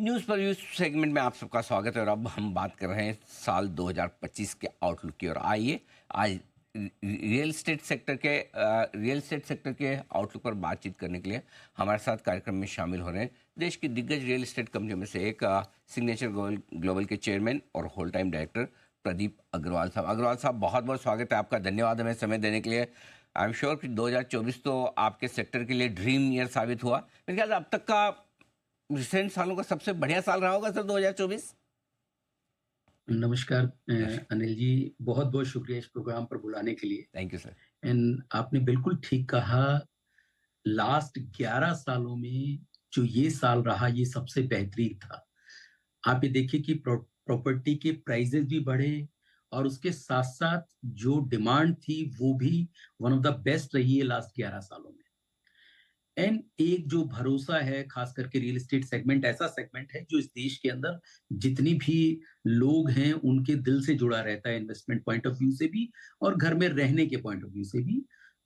News पर views segment में आप सबका स्वागत है और अब हम बात कर रहे हैं साल 2025 के आउटलुक की। और आइए आज रियल एस्टेट सेक्टर के आउटलुक पर बातचीत करने के लिए हमारे साथ कार्यक्रम में शामिल हो रहे हैं देश की दिग्गज रियल एस्टेट कंपनियों में से एक सिग्नेचर ग्लोबल के चेयरमैन और whole time director Pradeep Agarwal साहब। अग्रवाल साहब, बहुत बहुत स्वागत है आपका। धन्यवाद हमें समय देने के लिए। आई एम श्योर कि 2024 तो आपके सेक्टर के लिए ड्रीम ईयर साबित हुआ। मेरे ख्याल से अब तक का रिसेंट सालों का सबसे बढ़िया साल रहा होगा सर 2024। नमस्कार अनिल जी, बहुत बहुत शुक्रिया इस प्रोग्राम पर बुलाने के लिए। Thank you sir. एंड आपने बिल्कुल ठीक कहा, लास्ट 11 सालों में जो ये साल रहा ये सबसे बेहतरीन था। आप ये देखिए कि प्रॉपर्टी के प्राइसेस भी बढ़े और उसके साथ साथ जो डिमांड थी वो भी वन ऑफ द बेस्ट रही है लास्ट 11 सालों में। एंड एक जो भरोसा है, खास करके रियल एस्टेट सेगमेंट ऐसा सेगमेंट है जो इस देश के अंदर जितनी भी लोग हैं उनके दिल से जुड़ा रहता है, इन्वेस्टमेंट पॉइंट ऑफ व्यू से भी और घर में रहने के पॉइंट ऑफ व्यू से भी।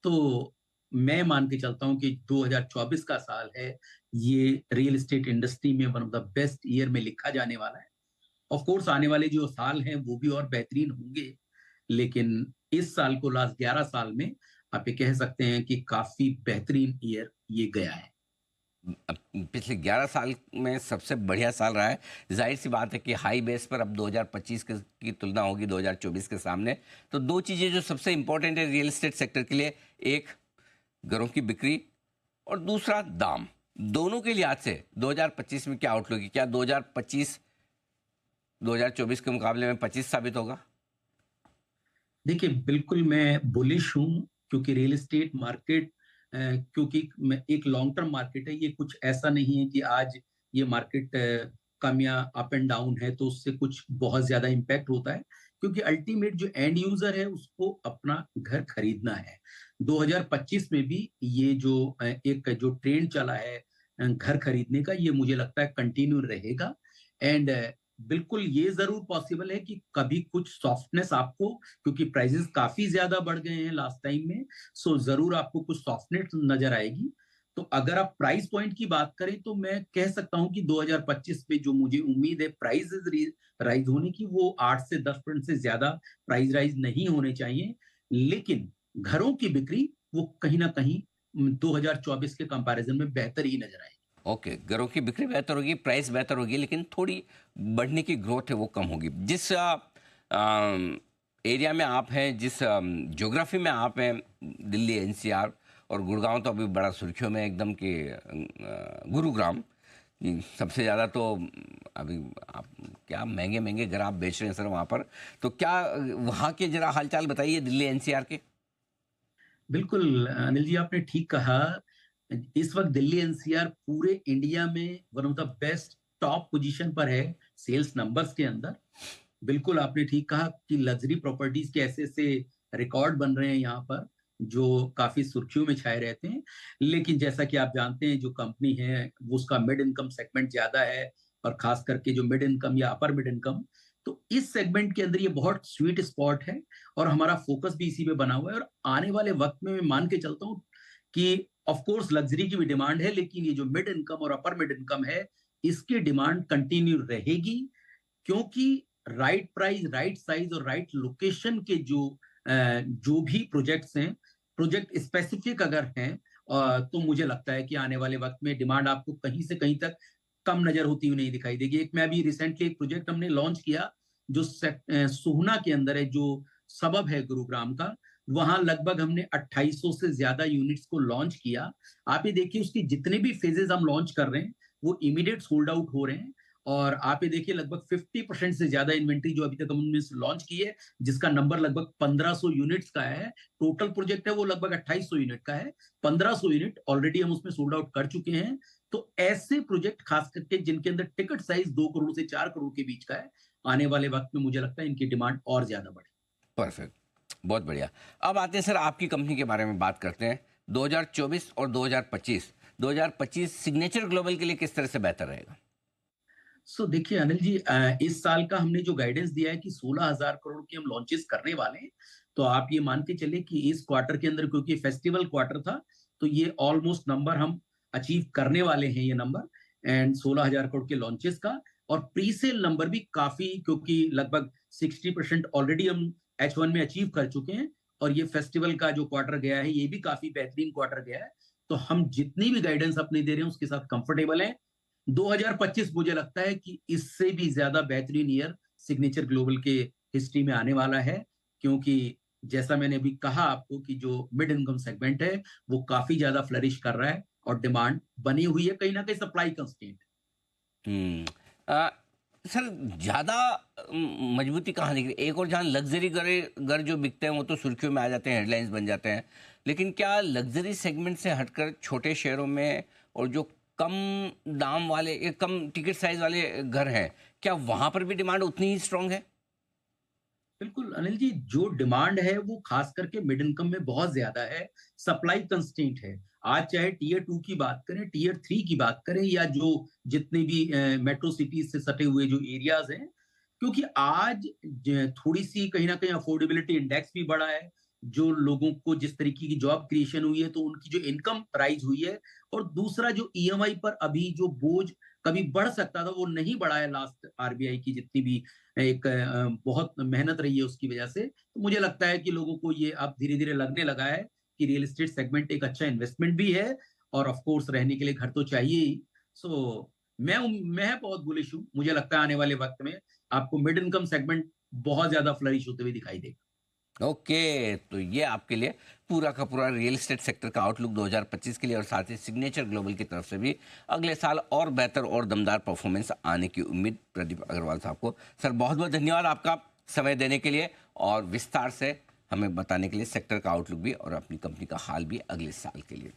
तो मैं मान के चलता हूं कि 2024 का साल है, ये रियल एस्टेट इंडस्ट्री में one of the best year में लिखा जाने वाला है। ऑफ कोर्स आने वाले जो साल हैं वो भी और बेहतरीन होंगे, लेकिन इस साल को लास्ट 11 साल में आप ये कह सकते हैं कि काफी बेहतरीन ईयर ये गया है। पिछले 11 साल में सबसे बढ़िया साल रहा है। जाहिर सी बात है कि हाई बेस पर अब 2025 की तुलना होगी 2024 के सामने। तो दो चीज़ें जो सबसे इंपॉर्टेंट है रियल एस्टेट सेक्टर के लिए, एक घरों की बिक्री और दूसरा दाम। दोनों के लिहाज से 2025 में क्या आउटलुक है? क्या 2025 2024 के मुकाबले में 25 साबित होगा? देखिए, बिल्कुल मैं बुलिश हूँ, क्योंकि रियल एस्टेट मार्केट क्योंकि एक लॉन्ग टर्म मार्केट है। ये कुछ ऐसा नहीं है कि आज ये मार्केट कम या अप एंड डाउन है तो उससे कुछ बहुत ज्यादा इम्पैक्ट होता है, क्योंकि अल्टीमेट जो एंड यूजर है उसको अपना घर खरीदना है। 2025 में भी ये जो एक जो ट्रेंड चला है घर खरीदने का, ये मुझे लगता है कंटिन्यू रहेगा। एंड बिल्कुल ये जरूर पॉसिबल है कि कभी कुछ सॉफ्टनेस आपको, क्योंकि प्राइसेस काफी ज्यादा बढ़ गए हैं लास्ट टाइम में, सो जरूर आपको कुछ सॉफ्टनेस नजर आएगी। तो अगर आप प्राइस पॉइंट की बात करें तो मैं कह सकता हूं कि 2025 में जो मुझे उम्मीद है प्राइसेस राइज होने की, वो 8 से 10% से ज्यादा प्राइस राइज नहीं होने चाहिए। लेकिन घरों की बिक्री वो कहीं ना कहीं 2024 के कंपैरिजन में बेहतर ही नजर आएगी। ओके, घरों की बिक्री बेहतर होगी, प्राइस बेहतर होगी, लेकिन थोड़ी बढ़ने की ग्रोथ है वो कम होगी। जिस एरिया में आप हैं, जिस ज्योग्राफी में आप हैं, दिल्ली एनसीआर और गुड़गांव तो अभी बड़ा सुर्खियों में एकदम कि गुरुग्राम सबसे ज़्यादा तो अभी आप क्या महंगे महंगे घर आप बेच रहे हैं सर वहाँ पर। तो क्या वहाँ के जरा हालचाल बताइए दिल्ली एनसीआर के। बिल्कुल अनिल जी, आपने ठीक कहा। इस वक्त दिल्ली एनसीआर पूरे इंडिया में one of the best top position पर है सेल्स नंबर्स के अंदर। बिल्कुल आपने ठीक कहा कि लग्जरी प्रॉपर्टीज के ऐसे ऐसे रिकॉर्ड बन रहे हैं यहाँ पर जो काफी सुर्खियों में छाए रहते हैं। लेकिन जैसा कि आप जानते हैं, जो कंपनी है वो उसका मिड इनकम सेगमेंट ज्यादा है, और खास करके जो मिड इनकम या अपर मिड इनकम, तो इस सेगमेंट के अंदर ये बहुत स्वीट स्पॉट है और हमारा फोकस भी इसी पे बना हुआ है। और आने वाले वक्त में मैं मान के चलता हूँ कि ऑफ कोर्स लग्जरी की भी डिमांड है, लेकिन ये जो मिड इनकम और अपर मिड इनकम है इसकी डिमांड कंटिन्यू रहेगी, क्योंकि राइट प्राइस, राइट साइज और राइट लोकेशन के जो भी प्रोजेक्ट्स हैं, प्रोजेक्ट स्पेसिफिक अगर हैं, तो मुझे लगता है कि आने वाले वक्त में डिमांड आपको कहीं से कहीं तक कम नजर होती हुई नहीं दिखाई देगी। एक मैं अभी रिसेंटली एक प्रोजेक्ट हमने लॉन्च किया जो सोहना के अंदर है, जो सबब है गुरुग्राम का। वहां लगभग हमने 2800 से ज्यादा यूनिट्स को लॉन्च किया। आप ये देखिए उसकी जितने भी फेजेस हम लॉन्च कर रहे हैं वो इमीडिएट सोल्ड आउट हो रहे हैं। और आप ये देखिए लगभग 50% से ज्यादा इन्वेंट्री जो अभी तक हमने लॉन्च की है, जिसका नंबर लगभग 1500 यूनिट्स का है। टोटल प्रोजेक्ट है वो लगभग 2800 यूनिट का है। 1500 यूनिट ऑलरेडी हम उसमें सोल्ड आउट कर चुके हैं। तो ऐसे प्रोजेक्ट खास करके जिनके अंदर टिकट साइज 2 करोड़ से 4 करोड़ के बीच का है, आने वाले वक्त में मुझे लगता है इनकी डिमांड और ज्यादा बढ़े। परफेक्ट, बहुत बढ़िया। अब आते हैं सर आपकी कंपनी के बारे में बात करते हैं। 2024 और 2025 सिग्नेचर ग्लोबल के लिए किस तरह से बेहतर रहेगा? देखिए अनिल जी, इस साल का हमने जो गाइडेंस दिया है कि 16,000 करोड़ की हम लॉन्चेस करने वाले हैं। तो आप ये मान के चले कि इस क्वार्टर के अंदर, क्योंकि फेस्टिवल क्वार्टर था, तो ये ऑलमोस्ट नंबर हम अचीव करने वाले हैं ये नंबर। एंड 16,000 करोड़ के लॉन्चेस का, और प्री सेल नंबर भी काफी, क्योंकि लगभग 60% ऑलरेडी हम H1 में अचीव कर चुके हैं, और ये फेस्टिवल का जो क्वार्टर गया है ये भी काफी बेहतरीन क्वार्टर गया है। तो हम जितनी भी गाइडेंस अपनी दे रहे हैं उसके साथ कंफर्टेबल हैं। 2025 मुझे लगता है कि इससे भी ज्यादा बेहतरीन ईयर सिग्नेचर ग्लोबल के हिस्ट्री में आने वाला है, क्योंकि जैसा मैंने अभी कहा आपको कि जो मिड इनकम सेगमेंट है वो काफी ज्यादा फ्लरिश कर रहा है, और डिमांड बनी हुई है, कहीं ना कहीं सप्लाई कंस्ट्रेंट। हम्म आ, सर ज़्यादा मजबूती कहाँ दिख रही है? एक और जहाँ लग्जरी घर जो बिकते हैं वो तो सुर्खियों में आ जाते हैं, हेडलाइंस बन जाते हैं, लेकिन क्या लग्जरी सेगमेंट से हटकर छोटे शहरों में और जो कम दाम वाले कम टिकट साइज वाले घर हैं, क्या वहां पर भी डिमांड उतनी ही स्ट्रांग है? बिल्कुल अनिल जी, जो डिमांड है वो खास करके मिड इनकम में बहुत ज्यादा है, सप्लाई कंस्ट्रेंट है। आज चाहे टीयर 2 की बात करें, टीयर 3 की बात करें, या जो जितने भी मेट्रो सिटीज से सटे हुए जो एरियाज हैं, क्योंकि आज थोड़ी सी कहीं ना कहीं अफोर्डेबिलिटी इंडेक्स भी बढ़ा है। जो लोगों को जिस तरीके की जॉब क्रिएशन हुई है तो उनकी जो इनकम राइज हुई है, और दूसरा जो ईएमआई पर अभी जो बोझ कभी बढ़ सकता था वो नहीं बढ़ा है, लास्ट आरबीआई की जितनी भी एक बहुत मेहनत रही है उसकी वजह से। तो मुझे लगता है कि लोगों को ये अब धीरे धीरे लगने लगा है कि रियल एस्टेट सेगमेंट एक अच्छा इन्वेस्टमेंट भी है, और ऑफ कोर्स रहने के लिए घर तो चाहिए ही। सो मैं बहुत बुलिश हूँ, मुझे लगता है आने वाले वक्त में आपको मिड इनकम सेगमेंट बहुत ज्यादा फ्लरिश होते हुए दिखाई देगा। ओके, तो ये आपके लिए पूरा का पूरा रियल एस्टेट सेक्टर का आउटलुक 2025 के लिए, और साथ ही सिग्नेचर ग्लोबल की तरफ से भी अगले साल और बेहतर और दमदार परफॉर्मेंस आने की उम्मीद। प्रदीप अग्रवाल साहब को सर बहुत बहुत धन्यवाद आपका समय देने के लिए, और विस्तार से हमें बताने के लिए सेक्टर का आउटलुक भी और अपनी कंपनी का हाल भी अगले साल के लिए।